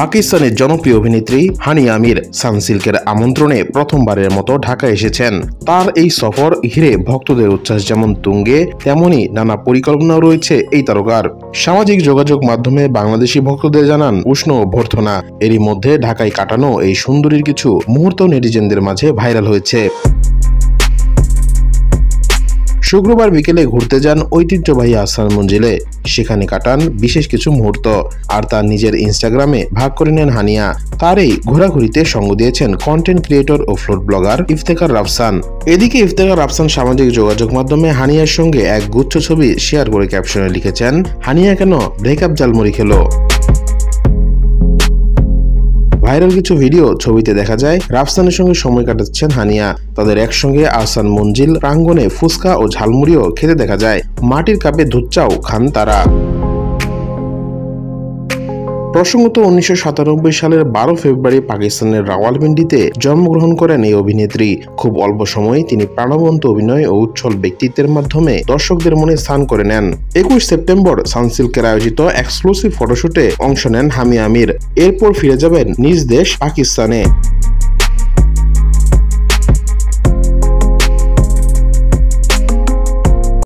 পাকিস্তানের জনপ্রিয় অভিনেত্রী হানিয়া আমির সানসিল্কের আমন্ত্রণে প্রথমবারের মতো ঢাকা এসেছেন। তার এই সফর ঘিরে ভক্তদের উচ্ছ্বাস যেমন তুঙ্গে, তেমনি নানা পরিকল্পনাও রয়েছে এই তারকার। সামাজিক যোগাযোগ মাধ্যমে বাংলাদেশি ভক্তদের জানান উষ্ণ অভ্যর্থনা। এরই মধ্যে ঢাকায় কাটানো এই সুন্দরীর কিছু মুহূর্ত নেটিজেনদের মাঝে ভাইরাল হয়েছে। শুক্রবার বিকেলে ঘুরতে যান ঐতিহ্যবাহী আহসান মঞ্জিলে। সেখানে কাটান বিশেষ কিছু মুহূর্ত, আর তার নিজের ইনস্টাগ্রামে ভাগ করে নেন হানিয়া। তার এই ঘোরাঘুরিতে সঙ্গ দিয়েছেন কন্টেন্ট ক্রিয়েটর ও ফুড ব্লগার ইফতেখার রাফসান। এদিকে ইফতেখার রাফসান সামাজিক যোগাযোগ মাধ্যমে হানিয়ার সঙ্গে এক গুচ্ছ ছবি শেয়ার করে ক্যাপশনে লিখেছেন, হানিয়া কেন ব্রেকআপ জালমুড়ি খেলো। ভাইরাল কিছু ভিডিও ছবিতে দেখা যায় রাফসানের সঙ্গে সময় কাটাচ্ছেন হানিয়া। তাদের একসঙ্গে আহসান মঞ্জিল প্রাঙ্গণে ফুচকা ও ঝালমুড়িও খেতে দেখা যায়। মাটির কাপে দুধ চাও খান তারা। প্রসঙ্গত 1997 সালের 12 ফেব্রুয়ারি পাকিস্তানের রাওয়ালপিন্ডিতে জন্মগ্রহণ করেন এই অভিনেত্রী। খুব অল্প সময়ে তিনি প্রাণবন্ত অভিনয় ও উজ্জ্বল ব্যক্তিত্বের মাধ্যমে দর্শকদের মনে স্থান করে নেন। 21 সেপ্টেম্বর সানসিল্কের আয়োজিত এক্সক্লুসিভ ফটোশুটে অংশ নেন হানিয়া আমির। এরপর ফিরে যাবেন নিজ দেশ পাকিস্তানে।